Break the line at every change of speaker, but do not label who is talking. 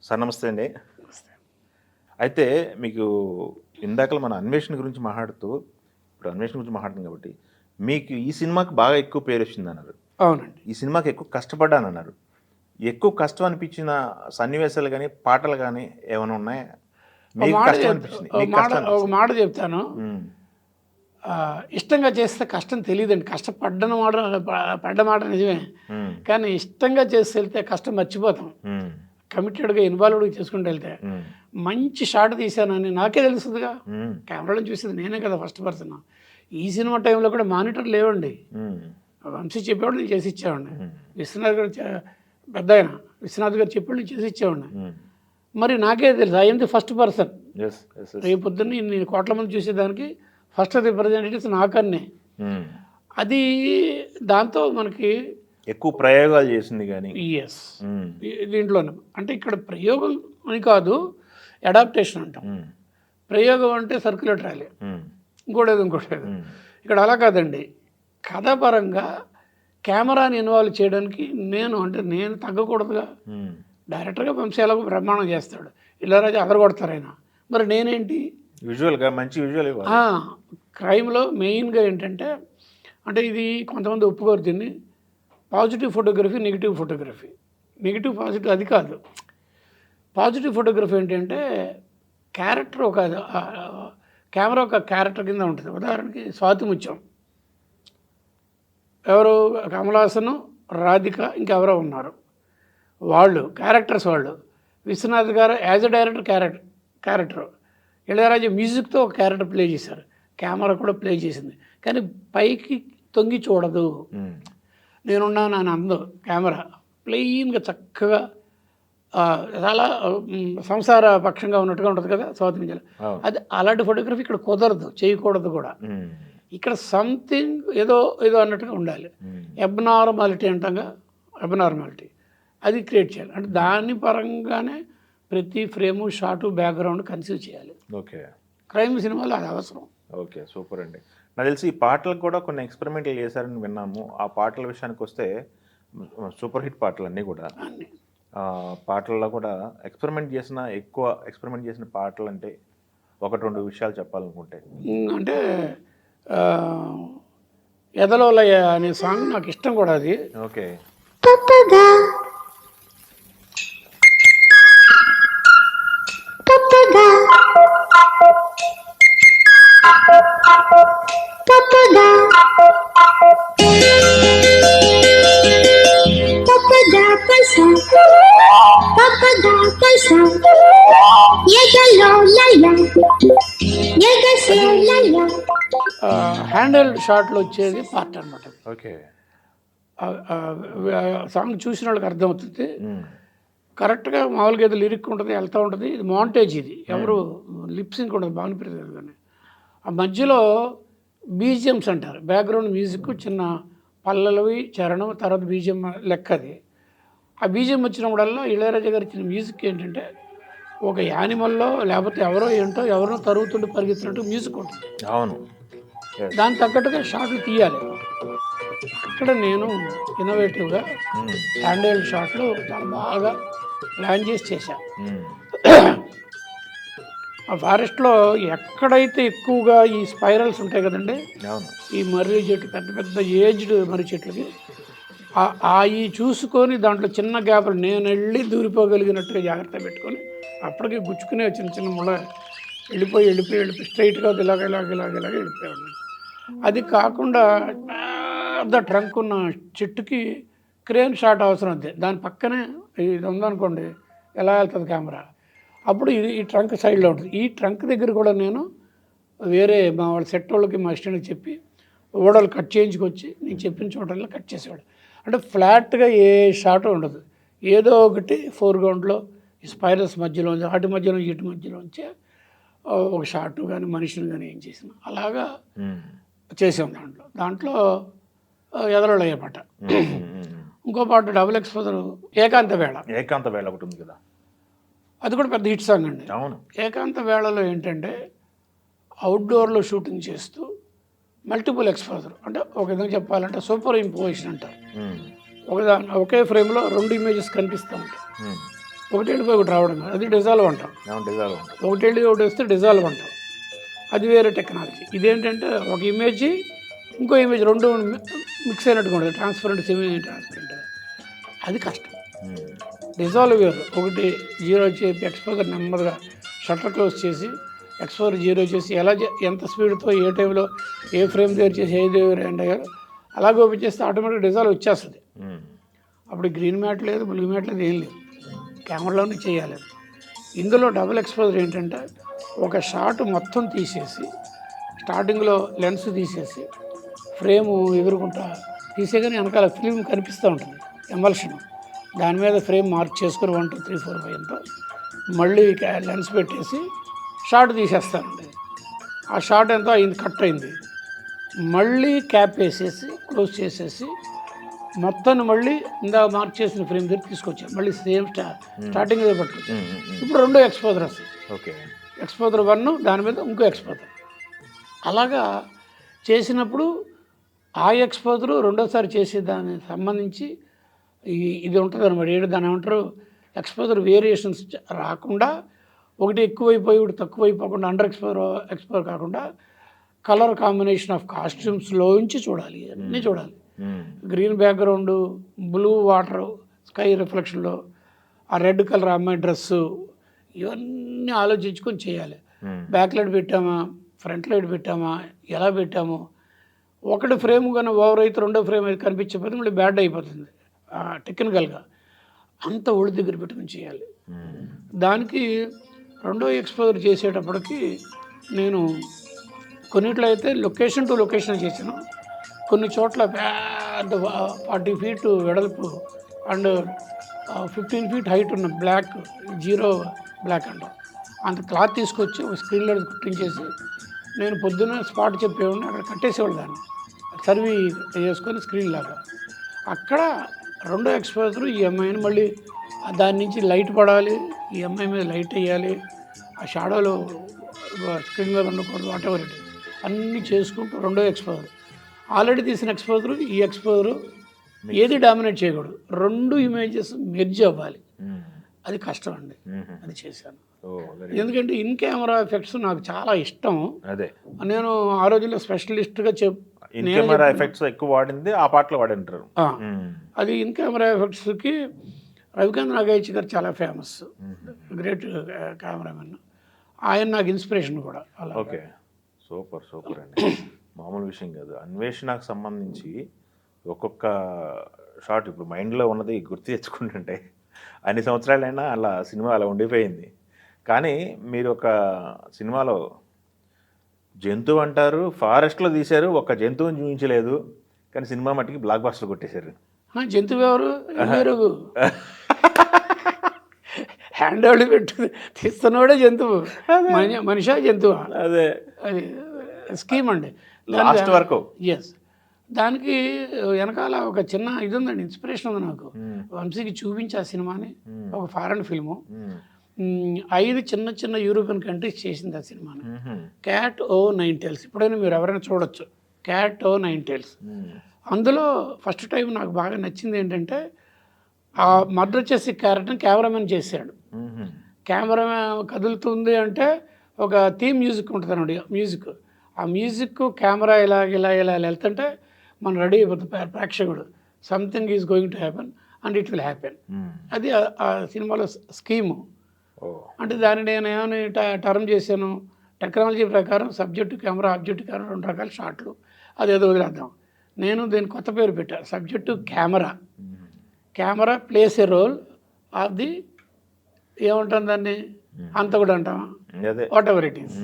Sir నమస్తే అండి. అయితే మీకు ఇందాకల మన అన్వేషణ గురించి మాట్లాడుతూ, ఇప్పుడు అన్వేషణ గురించి మాట్లాడుతున్నాం కాబట్టి, మీకు ఈ సినిమాకి బాగా ఎక్కువ పేరొచ్చిందన్నారు.
అవునండి.
ఈ సినిమాకి ఎక్కువ కష్టపడ్డానన్నారు. ఎక్కువ కష్టం అనిపించిన సన్నివేశాలు గానీ, పాటలు గానీ ఏమైనా ఉన్నాయా? మీకు కష్టం అనిపించింది. మీకు కష్టం
ఒక
అనిపించింది.
మాట చెప్తాను.
హ్మ్.
ఇష్టంగా చేస్తే కష్టం తెలియదండి. పడ్డ మాట నిజమే.
హ్మ్.
కానీ ఇష్టంగా చేసి వెళ్తే కష్టం మర్చిపోతాం.
హ్మ్.
కమిటెడ్గా ఇన్వాల్వ్డ్గా చేసుకుంటూ వెళ్తే
హ్మ్.
మంచి షాట్ తీశానని నాకే తెలుస్తుందిగా.
హ్మ్.
కెమెరాలో చూసేది నేనే కదా ఫస్ట్ పర్సన్. ఈ సినిమా టైంలో కూడా మానిటర్ లేవండి.
హ్మ్.
వంశీ చెప్పేవాడు నేను చేసి ఇచ్చేవాడిని.
హ్మ్.
విశ్వనాథ్ గారు పెద్ద ఆయన విశ్వనాథ్ గారు చెప్పేవాడు నేను చేసి ఇచ్చేవాడిని.
హ్మ్.
మరి నాకే తెలుసు I'm the first person.
Yes. Yes. Yes.
రేపు పొద్దున్న నేను కోట్ల మంది చూసేదానికి ఫస్ట్ రిప్రజెంటేటివ్స్ నాకన్నే.
హ్మ్.
అది దాంతో మనకి
ఎక్కువ ప్రయోగాలు చేసింది గానీ.
ఎస్
హ్మ్.
దీంట్లోనే అంటే ఇక్కడ ప్రయోగం అని కాదు, అడాప్టేషన్ అంటాం.
హ్మ్.
ప్రయోగం అంటే సర్క్యులర్ ర్యాలీ,
హ్మ్.
ఇంకోటేది.
హ్మ్.
ఇక్కడ అలా కాదండి. కథాపరంగా కెమెరాని ఇన్వాల్వ్ చేయడానికి నేను తగ్గకూడదుగా.
హ్మ్.
డైరెక్టర్గా వంశీ ఎలాగో బ్రహ్మాండం చేస్తాడు, ఇళ్ళరాజు అదరగొడతారు ఆయన. మరి నేనేంటి
విజువల్‌గా మంచి విజువల్ ఇవ్వాలి.
క్రైమ్లో మెయిన్గా ఏంటంటే, అంటే ఇది కొంతమంది ఒప్పుకోరు దీన్ని, positive photography, negative photography. Negative positive అది కాదు. పాజిటివ్ ఫోటోగ్రఫీ ఏంటంటే క్యారెక్టర్ కెమెరా ఒక క్యారెక్టర్ కింద ఉంటుంది. ఉదాహరణకి స్వాతిముత్యం, ఎవరు కమల్ హాసన్, రాధిక, ఇంకెవరో ఉన్నారు, వాళ్ళు క్యారెక్టర్స్. వాళ్ళు విశ్వనాథ్ గారు యాజ్ ఎ క్యారెక్టర్, ఇళయరాజా మ్యూజిక్తో ఒక క్యారెక్టర్ ప్లే చేశారు, కెమెరా కూడా ప్లే చేసింది. కానీ పైకి తొంగి చూడదు,
హ్మ్.
నేనున్నాను అని అందు. కెమెరా ప్లెయిన్గా చక్కగా చాలా సంసార పక్షంగా ఉన్నట్టుగా ఉంటుంది కదా స్వాతంత్ర్యం.
అవును.
అది అలాంటి ఫోటోగ్రఫీ ఇక్కడ కుదరదు, చేయకూడదు కూడా.
హ్మ్.
ఇక్కడ సంథింగ్ ఏదో అన్నట్టుగా ఉండాలి.
హ్మ్.
అబ్నార్మాలిటీ అంటాగా, అబ్నార్మాలిటీ అది క్రియేట్ చేయాలి. అంటే దాని పరంగానే ప్రతి ఫ్రేము, షాటు, బ్యాక్గ్రౌండ్ కన్సీవ్ చేయాలి.
ఓకే.
క్రైమ్ సినిమాలో అది అవసరం.
ఓకే. సూపర్ అండి. నాకు తెలిసి ఈ పాటలకు కూడా కొన్ని ఎక్స్‌పెరిమెంట్లు చేశారని విన్నాము. ఆ పాటల విషయానికొస్తే సూపర్ హిట్ పాటలన్నీ కూడా.
అన్నీ
పాటల్లో కూడా ఎక్కువ ఎక్స్‌పెరిమెంట్ చేసిన పాటలంటే 1, 2 విషయాలు చెప్పాలనుకుంటే?
అంటే ఆ, ఎదలోలయ అనే సాంగ్ నాకు ఇష్టం కూడా. అది
ఓకే.
పప్పగా పప్పగా పప్పగా పప్పగా పైసా పప్పగా పైసా ఎగలో లయ ఎగసే లయ
హ్యాండిల్ షాట్లో వచ్చేది పార్ట్ అనమాట.
ఓకే.
సాంగ్ చూసిన వాళ్ళకి అర్థమవుతుంది.
హ్మ్.
కరెక్ట్గా మామూలుగా ఏదో లిరిక్ ఉంటుంది, వెళ్తూ ఉంటుంది. ఇది మాంటేజ్, ఇది ఎవరు లిప్సింగ్ ఉంటుంది, భానుప్రియ గారు. కానీ ఆ మధ్యలో బీజిఎమ్స్ అంటారు, బ్యాక్గ్రౌండ్ మ్యూజిక్, చిన్న పల్లవి చరణం, తర్వాత బీజిఎం లెక్క. అది ఆ బీజిఎం వచ్చినప్పుడల్లా ఇళయరాజా గారు ఇచ్చిన మ్యూజిక్ ఏంటంటే ఒక యానిమల్లో లేకపోతే ఎవరో తరుగుతుంటే పరిగెత్తినట్టు మ్యూజిక్ ఉంటుంది.
అవును. యెస్.
దానికి తగ్గట్టుగా షాట్లు తీయాలి. అక్కడ నేను ఇన్నోవేటివ్గా
హ్మ్.
హ్యాండ్ షాట్లు చాలా బాగా ప్లాన్ చేశాను.
హ్మ్.
ఆ ఫారెస్ట్లో ఎక్కడైతే ఎక్కువగా ఈ స్పైరల్స్ ఉంటాయి కదండి,
అవును.
ఈ మర్రి చెట్టు, పెద్ద పెద్ద ఏజ్డ్ మర్రి చెట్లకి ఈ చూసుకొని దాంట్లో చిన్న గ్యాప్లు నేను వెళ్ళి దూరిపోగలిగినట్టుగా జాగ్రత్త పెట్టుకొని అప్పటికి గుచ్చుకునే చిన్న చిన్న ముళ్ళ వెళ్ళిపోయి స్ట్రైట్గా ఇలాగ వెళ్ళిపోయాను. అది కాకుండా పెద్ద ట్రంక్ ఉన్న చెట్టుకి క్రేన్ షాట్ అవసరం. అంతే, దాని పక్కనే ఇది ఉందనుకోండి, ఎలా వెళ్తుంది కెమెరా. అప్పుడు ఈ ట్రంక్ సైడ్లో ఉంటుంది. ఈ ట్రంక్ దగ్గర కూడా నేను వేరే మా వాళ్ళ సెట్ వాళ్ళకి, మా అసిస్టెంట్కి చెప్పి ఓడలు కట్ చేయించుకొచ్చి నేను చెప్పిన చోటల్లో కట్ చేసేవాడు. అంటే ఫ్లాట్గా ఏ షాట్ ఉండదు, ఏదో ఒకటి ఫోర్గ్రౌండ్లో ఈ స్పైరల్స్ మధ్యలో, ఇటు మధ్యలోంచి ఒక షాటు కానీ మనిషిని కానీ ఏం చేసిన అలాగా
హ్మ్.
చేసాం. దాంట్లో ఎదరలో అయ్యే పాట. ఇంకో పాట డబుల్ ఎక్స్పోజర్, ఏకాంత వేళ
ఒకటి ఉంది కదా,
అది కూడా పెద్ద హిట్ సాంగ్ అండి.
అవును.
ఏకాంత వేళలో ఏంటంటే అవుట్డోర్లో షూటింగ్ చేస్తూ మల్టిపుల్ ఎక్స్పోజర్, అంటే ఒక విధంగా చెప్పాలంటే సూపర్ ఇంపోజిషన్ అంటారు.
హ్మ్.
ఒకే ఫ్రేమ్లో 2 ఇమేజెస్ కనిపిస్తూ ఉంటాయి.
హ్మ్.
ఒకటి వెళ్ళిపోయి ఒకటి రావడం కాదు, అది డిజాల్వ్ అంటాం.
డిజాల్వ్
ఒకటి వెళ్ళి ఒకటి వస్తే డిజాల్వ్ అంటాం, అది వేరే టెక్నాలజీ. ఇదేంటంటే ఒక ఇమేజ్ ఇంకో ఇమేజ్ రెండు మిక్స్ అయినట్టుగా ఉంటుంది, ట్రాన్స్పరెంట్ సెమీ ట్రాన్స్పరెంట్, అది కష్టం. డిజాల్వ్ వేరు, ఒకటి 0 చేసి ఎక్స్పోజర్ నెమ్మదిగా షట్టర్ క్లోజ్ చేసి ఎక్స్పోజర్ 0 చేసి ఎలా ఎంత స్పీడ్తో ఏ టైంలో ఏ ఫ్రేమ్ దగ్గర చేసి ఏ దగ్గర ఎండ్ అయ్యారో అలాగే ఓపెన్ చేస్తే ఆటోమేటిక్ డిజాల్వ్ వచ్చేస్తుంది. అప్పుడు గ్రీన్ మ్యాట్ లేదు, బ్లూ మ్యాట్ లేదు, ఏం లేదు, కెమెరాలోనే చేయాలి. ఇందులో డబుల్ ఎక్స్పోజర్ ఏంటంటే ఒక షాట్ మొత్తం తీసేసి స్టార్టింగ్లో లెన్స్ తీసేసి ఫ్రేము ఎదురుకుంటా తీసేగానే వెనకాల ఫిల్మ్ కనిపిస్తూ ఉంటుంది, ఎమల్షన్, దాని మీద ఫ్రేమ్ మార్క్ చేసుకొని 1 2 3 4 5 తో మళ్ళీ లెన్స్ పెట్టేసి షాట్ తీసేస్తానండి. ఆ షాట్ ఎంతో అయింది, కట్ అయింది, మళ్ళీ క్యాప్ వేసేసి క్లోజ్ చేసేసి మొత్తాన్ని మళ్ళీ ఇందాక మార్క్ చేసిన ఫ్రేమ్ దగ్గర తీసుకొచ్చాను, మళ్ళీ సేమ్ స్టార్టింగ్ దగ్గర పట్టుకొచ్చాను. ఇప్పుడు రెండో ఎక్స్పోజర్ వస్తుంది.
ఓకే,
ఎక్స్పోజర్ 1 దాని మీద ఇంకో ఎక్స్పోజర్, అలాగా చేసినప్పుడు ఆ ఎక్స్పోజరు రెండోసారి చేసే దానికి సంబంధించి ఇది ఉంటుంది అనమాట. ఏంటి దాని ఏమంటారు, ఎక్స్పోజర్ వేరియేషన్స్ రాకుండా, ఒకటి ఎక్కువైపోయి ఒకటి తక్కువైపోకుండా, అండర్ ఎక్స్పోజర్ కాకుండా కలర్ కాంబినేషన్ ఆఫ్ కాస్ట్యూమ్స్లోంచి చూడాలి, అన్నీ చూడాలి. Green background, blue water sky రిఫ్లెక్షన్లో ఆ రెడ్ కలర్ అమ్మాయి డ్రెస్సు, ఇవన్నీ ఆలోచించుకొని చేయాలి. బ్యాక్ లైట్ పెట్టామా, ఫ్రంట్ లైట్ పెట్టామా, ఎలా పెట్టాము, ఒకటి ఫ్రేమ్ కానీ ఓవర్ అయితే రెండో ఫ్రేమ్ అయితే కనిపించకపోతే మళ్ళీ బ్యాడ్ అయిపోతుంది టెక్నికల్గా. అంత ఒడి దగ్గర పెట్టుకుని చేయాలి. దానికి రెండో ఎక్స్పోజర్ చేసేటప్పటికి నేను కొన్నిట్లో అయితే లొకేషన్ టు లొకేషన్ చేశాను, కొన్ని చోట్ల పెద్ద 40 feet వెడల్పు అండ్ 15 feet హైట్ ఉన్న బ్లాక్, 0 బ్లాక్ అంటాం, అంత క్లాత్ తీసుకొచ్చి ఒక స్క్రీన్లో కుట్టించేసి నేను పొద్దున్న స్పాట్ చెప్పేవాడిని, అక్కడ కట్టేసేవాళ్ళు దాన్ని సర్వీ చేసుకొని స్క్రీన్ లాగా. అక్కడ రెండో ఎక్స్పోజర్ ఈ అమ్మాయిని మళ్ళీ దాని నుంచి లైట్ పడాలి, ఈ అమ్మాయి మీద లైట్ వేయాలి, ఆ షాడోలో స్క్రీన్ మీద ఉండకూడదు, వాట్ ఎవర్ ఇట్ అన్నీ చేసుకుంటూ రెండో ఎక్స్పోజర్. ఆల్రెడీ తీసిన ఎక్స్పోజరు ఈ ఎక్స్పోజరు ఏది డామినేట్ చేయకూడదు, రెండు ఇమేజెస్ మెర్జ్ అవ్వాలి, అది కష్టం అండి. అది చేశాను ఎందుకంటే ఇన్ కెమెరా ఎఫెక్ట్స్ నాకు చాలా ఇష్టం.
అదే
నేను ఆ రోజుల్లో స్పెషలిస్ట్గా
ఇన్ కెమెరా ఎఫెక్ట్స్ ఎక్కువ వాడింది ఆ పాటలో వాడింటారు.
అది ఇన్ కెమెరా ఎఫెక్ట్స్కి రవికాంత్ నాగేష్ గారు చాలా ఫేమస్, గ్రేట్ కెమెరామెన్, ఆయన నాకు ఇన్స్పిరేషన్ కూడా. అలా
ఓకే, సూపర్ సూపర్ అండి. మామూలు విషయం కాదు. అన్వేషణకు సంబంధించి ఒక్కొక్క షాట్ ఇప్పుడు మైండ్లో ఉన్నది గుర్తు తెచ్చుకుంటుంటే అన్ని సంవత్సరాలైనా అలా సినిమా అలా ఉండిపోయింది. కానీ మీరు ఒక సినిమాలో జంతువు అంటారు, ఫారెస్ట్లో తీశారు, ఒక జంతువుని చూపించలేదు, కానీ సినిమా మట్టికి బ్లాక్ బాస్టర్ కొట్టేశారు.
జంతువు ఎవరు మీరు? హ్యాండ్ అవుట్ పెట్టు తీస్తున్నవాడే జంతువు, మనిషా జంతువా?
అదే
అది స్కీమ్ అండి
లాస్ట్ వరకు.
ఎస్, దానికి వెనకాల ఒక చిన్న ఇది ఉందండి, ఇన్స్పిరేషన్ ఉంది నాకు. వంశీకి చూపించి ఆ సినిమాని, ఒక ఫారెన్ ఫిల్ము, 5 చిన్న చిన్న యూరోపియన్ కంట్రీస్ చేసింది ఆ సినిమాని, క్యాట్ ఓ 9 టైల్స్. ఇప్పుడైనా మీరు ఎవరైనా చూడొచ్చు, క్యాట్ ఓ 9 టైల్స్. అందులో ఫస్ట్ టైం నాకు బాగా నచ్చింది ఏంటంటే ఆ మర్డర్ చేసే క్యారెక్టర్ని కెమెరామెన్ చేశాడు. కెమెరామెన్ కదులుతుంది అంటే ఒక థీమ్ మ్యూజిక్ ఉంటుంది అన్నమాట, మ్యూజిక్. ఆ మ్యూజిక్ కెమెరా ఇలా ఇలా ఇలా వెళ్తుంటే మనం రెడీ అయిపోతుంది ప్రేక్షకుడు, something is going to happen and it will happen. అది ఆ సినిమాలో స్కీము. అంటే దాన్ని నేను ఏమైనా టర్మ్ చేశాను, టెక్నాలజీ ప్రకారం సబ్జెక్టు కెమెరా, ఆబ్జెక్ట్ కెమెరా 2 రకాల షాట్లు, అదేదో వదిలేద్దాం. నేను దీనికి కొత్త పేరు పెట్టాను, subject camera. Camera plays a role of the, ఏమంటాం దాన్ని, అంత కూడా అంటాం, వాట్ ఎవర్ ఇట్ ఈస్.